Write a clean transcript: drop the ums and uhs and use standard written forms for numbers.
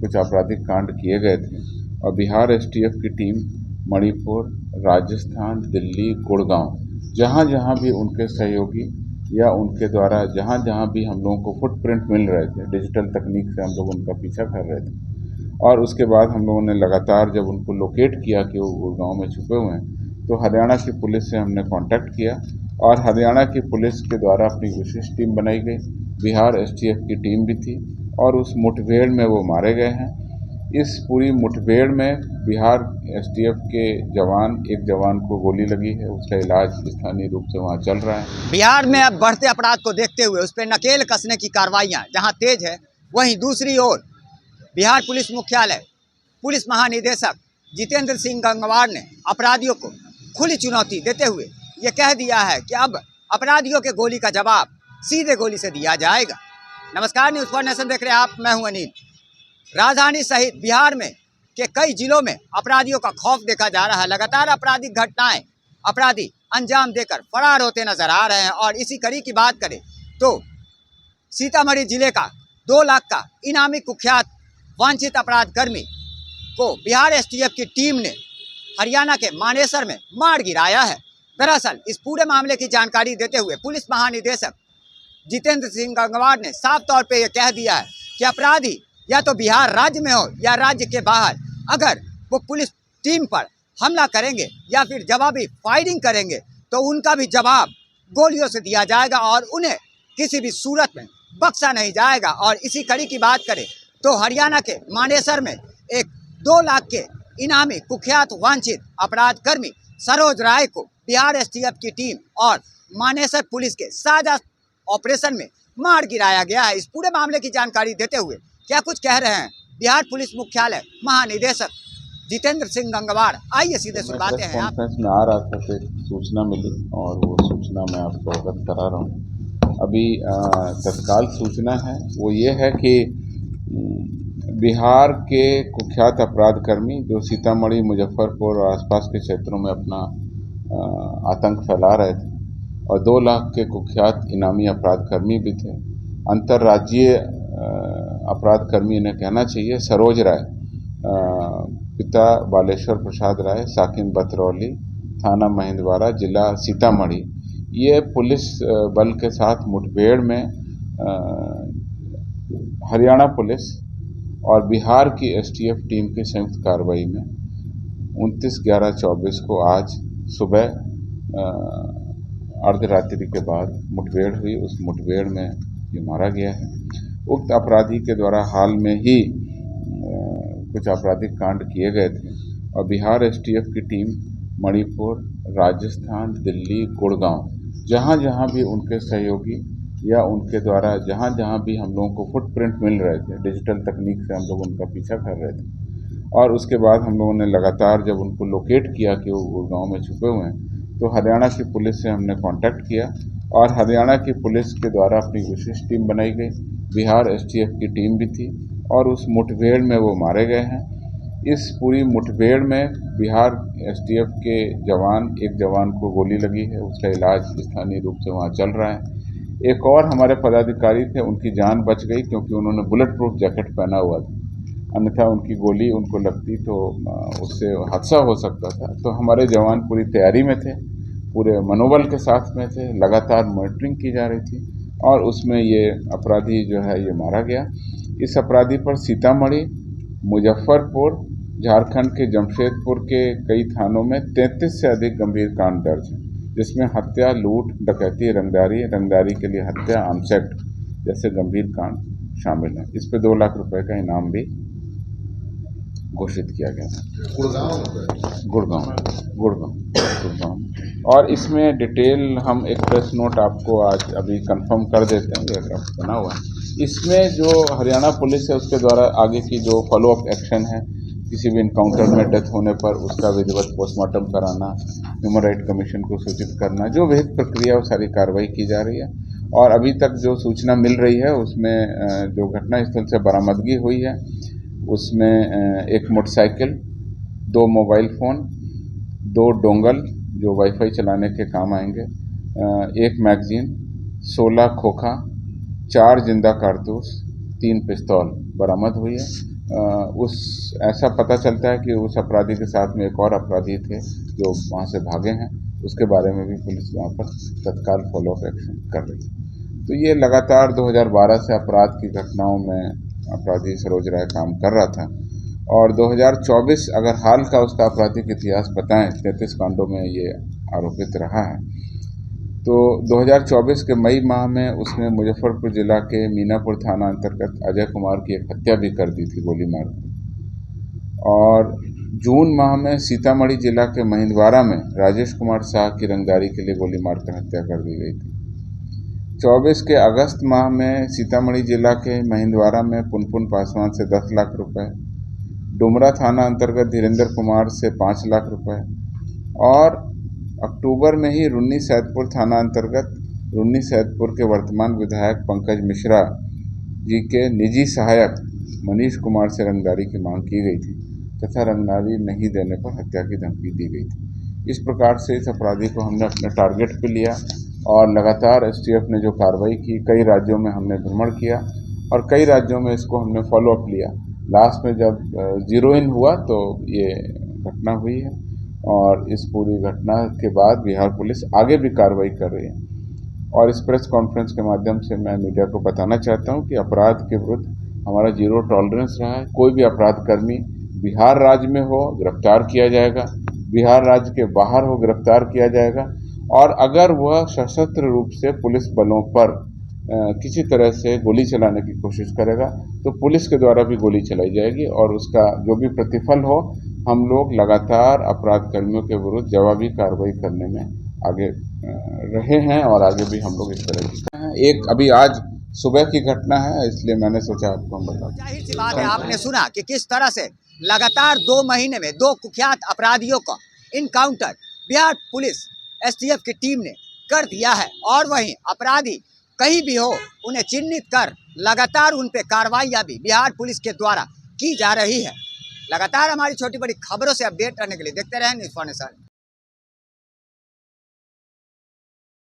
कुछ आपराधिक कांड किए गए थे और बिहार एसटीएफ की टीम मणिपुर, राजस्थान, दिल्ली, गुड़गांव, जहाँ जहाँ भी उनके सहयोगी या उनके द्वारा जहाँ जहाँ भी हम लोगों को फुटप्रिंट मिल रहे थे, डिजिटल तकनीक से हम लोग उनका पीछा कर रहे थे और उसके बाद हम लोगों ने लगातार जब उनको लोकेट किया कि वो गुड़गांव में छुपे हुए हैं, तो हरियाणा की पुलिस से हमने कांटेक्ट किया और हरियाणा की पुलिस के द्वारा अपनी विशेष टीम बनाई गई। बिहार एसटीएफ की टीम भी थी और उस मुठभेड़ में वो मारे गए हैं। इस पूरी मुठभेड़ में बिहार एसटीएफ के एक जवान को गोली लगी है, उसका इलाज स्थानीय रूप से वहाँ चल रहा है। बिहार में अब बढ़ते अपराध को देखते हुए उस पर नकेल कसने की कार्रवाइयाँ जहाँ तेज है, वहीं दूसरी ओर बिहार पुलिस मुख्यालय पुलिस महानिदेशक जितेंद्र सिंह गंगवार ने अपराधियों को खुली चुनौती देते हुए ये कह दिया है कि अब अपराधियों के गोली का जवाब सीधे गोली से दिया जाएगा। नमस्कार, न्यूज़ फॉर नेशन देख रहे हैं आप, मैं हूं अनिल। राजधानी सहित बिहार में के कई जिलों में अपराधियों का खौफ देखा जा रहा है। लगातार आपराधिक घटनाएं अपराधी अंजाम देकर फरार होते नजर आ रहे हैं और इसी कड़ी की बात करें तो सीतामढ़ी जिले का 2 लाख का इनामी कुख्यात वांछित अपराध कर्मी को बिहार एसटीएफ की टीम ने हरियाणा के मानेसर में मार गिराया है। दरअसल इस पूरे मामले की जानकारी देते हुए पुलिस महानिदेशक जितेंद्र सिंह गंगवार ने साफ तौर पे ये कह दिया है कि अपराधी या तो बिहार राज्य में हो या राज्य के बाहर, अगर वो पुलिस टीम पर हमला करेंगे या फिर जवाबी फायरिंग करेंगे तो उनका भी जवाब गोलियों से दिया जाएगा और उन्हें किसी भी सूरत में बख्शा नहीं जाएगा। और इसी कड़ी की बात करें तो हरियाणा के मानेसर में एक 2 लाख के इनामी कुख्यात वांछित अपराध कर्मी सरोज राय को बिहार एसटीएफ की टीम और मानेसर पुलिस के साझा ऑपरेशन में मार गिराया गया है। इस पूरे मामले की जानकारी देते हुए क्या कुछ कह रहे हैं बिहार पुलिस मुख्यालय महानिदेशक जितेंद्र सिंह गंगवार, आइए सीधे सुनवाते हैं। कॉन्फ्रेंस में आ रहा था तो एक सूचना मिली और वो सूचना मैं आपको अवगत करा रहा हूँ। अभी तत्काल सूचना है वो ये है कि बिहार के कुख्यात अपराध कर्मी जो सीतामढ़ी, मुजफ्फरपुर और आसपास के क्षेत्रों में अपना आतंक फैला रहे थे और 2 लाख के कुख्यात इनामी अपराध कर्मी भी थे। अंतर्राज्यीय अपराध कर्मी इन्हें कहना चाहिए। सरोज राय, पिता बालेश्वर प्रसाद राय, साकिन बतरौली, थाना महिंदवाड़ा, जिला सीतामढ़ी, ये पुलिस बल के साथ मुठभेड़ में हरियाणा पुलिस और बिहार की एसटीएफ टीम की संयुक्त कार्रवाई में 29/11/24 को आज सुबह अर्धरात्रि के बाद मुठभेड़ हुई। उस मुठभेड़ में ये मारा गया है। उक्त अपराधी के द्वारा हाल में ही कुछ आपराधिक कांड किए गए थे और बिहार एसटीएफ की टीम मणिपुर, राजस्थान, दिल्ली, गुड़गांव, जहाँ जहाँ भी उनके सहयोगी या उनके द्वारा जहाँ जहाँ भी हम लोगों को फुटप्रिंट मिल रहे थे, डिजिटल तकनीक से हम लोग उनका पीछा कर रहे थे और उसके बाद हम लोगों ने लगातार जब उनको लोकेट किया कि वो गुड़गांव में छुपे हुए हैं, तो हरियाणा की पुलिस से हमने कांटेक्ट किया और हरियाणा की पुलिस के द्वारा अपनी विशेष टीम बनाई गई। बिहार एसटीएफ की टीम भी थी और उस मुठभेड़ में वो मारे गए हैं। इस पूरी मुठभेड़ में बिहार एसटीएफ के एक जवान को गोली लगी है, उसका इलाज स्थानीय रूप से वहाँ चल रहा है। एक और हमारे पदाधिकारी थे, उनकी जान बच गई क्योंकि उन्होंने बुलेट प्रूफ जैकेट पहना हुआ था, अन्यथा उनकी गोली उनको लगती तो उससे हादसा हो सकता था। तो हमारे जवान पूरी तैयारी में थे, पूरे मनोबल के साथ में थे, लगातार मॉनिटरिंग की जा रही थी और उसमें ये अपराधी जो है ये मारा गया। इस अपराधी पर सीतामढ़ी, मुजफ्फरपुर, झारखंड के जमशेदपुर के कई थानों में 33 से अधिक गंभीर कांड दर्ज हैं, जिसमें हत्या, लूट, डकैती, रंगदारी के लिए हत्या, आर्म्स एक्ट जैसे गंभीर कांड शामिल हैं। इस पे 2 लाख रुपए का इनाम भी घोषित किया गया था। गुड़गांव। और इसमें डिटेल हम एक प्रेस नोट आपको आज अभी कंफर्म कर देते हैं, ये बना हुआ है। इसमें जो हरियाणा पुलिस है उसके द्वारा आगे की जो फॉलोअप एक्शन है, किसी भी इनकाउंटर में डेथ होने पर उसका विधिवत पोस्टमार्टम कराना, ह्यूमन राइट कमीशन को सूचित करना, जो विहित प्रक्रिया वो सारी कार्रवाई की जा रही है। और अभी तक जो सूचना मिल रही है उसमें जो घटनास्थल से बरामदगी हुई है उसमें एक मोटरसाइकिल, 2 मोबाइल फ़ोन, 2 डोंगल जो वाईफाई चलाने के काम आएंगे, 1 मैगजीन, 16 खोखा, 4 जिंदा कारतूस, 3 पिस्तौल बरामद हुई है। उस ऐसा पता चलता है कि उस अपराधी के साथ में एक और अपराधी थे जो वहाँ से भागे हैं। उसके बारे में भी पुलिस वहाँ पर तत्काल फॉलोअप एक्शन कर रही है। तो ये लगातार 2012 से अपराध की घटनाओं में अपराधी सरोज राय काम कर रहा था और 2024 अगर हाल का उसका आपराधिक इतिहास बताएं, 33 कांडों में ये आरोपित रहा है। तो 2024 के मई माह में उसने मुजफ्फरपुर जिला के मीनापुर थाना अंतर्गत अजय कुमार की एक हत्या भी कर दी थी गोली मारकर। और जून माह में सीतामढ़ी जिला के महिंदवाड़ा में राजेश कुमार शाह की रंगदारी के लिए गोली मारकर हत्या कर दी गई थी। 24 के अगस्त माह में सीतामढ़ी जिला के महिंदवाड़ा में पुनपुन पासवान से 10 लाख रुपए, डुमरा थाना अंतर्गत धीरेन्द्र कुमार से 5 लाख रुपए और अक्टूबर में ही रुन्नी सैदपुर थाना अंतर्गत रुन्नी सैदपुर के वर्तमान विधायक पंकज मिश्रा जी के निजी सहायक मनीष कुमार से रंगदारी की मांग की गई थी तथा रंगदारी नहीं देने पर हत्या की धमकी दी गई थी। इस प्रकार से इस अपराधी को हमने अपने टारगेट पे लिया और लगातार एसटीएफ ने जो कार्रवाई की, कई राज्यों में हमने भ्रमण किया और कई राज्यों में इसको हमने फॉलोअप लिया। लास्ट में जब जीरो इन हुआ तो ये घटना हुई है और इस पूरी घटना के बाद बिहार पुलिस आगे भी कार्रवाई कर रही है। और इस प्रेस कॉन्फ्रेंस के माध्यम से मैं मीडिया को बताना चाहता हूं कि अपराध के विरुद्ध हमारा जीरो टॉलरेंस रहा है। कोई भी अपराधकर्मी बिहार राज्य में हो गिरफ्तार किया जाएगा, बिहार राज्य के बाहर हो गिरफ्तार किया जाएगा और अगर वह सशस्त्र रूप से पुलिस बलों पर किसी तरह से गोली चलाने की कोशिश करेगा तो पुलिस के द्वारा भी गोली चलाई जाएगी और उसका जो भी प्रतिफल हो, हम लोग लगातार अपराध कर्मियों के विरुद्ध जवाबी कार्रवाई करने में आगे रहे हैं और आगे भी हम लोग इस तरह की एक अभी आज सुबह की घटना है, इसलिए मैंने सोचा आपको हम बता। जाहिर सी बात है, आपने सुना कि किस तरह से लगातार 2 महीने में 2 कुख्यात अपराधियों का इनकाउंटर बिहार पुलिस एसटीएफ की टीम ने कर दिया है और वहीं अपराधी कहीं भी हो उन्हें चिन्हित कर लगातार उन पे कार्रवाइयाँ भी बिहार पुलिस के द्वारा की जा रही है। लगातार हमारी छोटी बड़ी खबरों से अपडेट रहने के लिए देखते रहें न्यूज़ फाउंडेशन।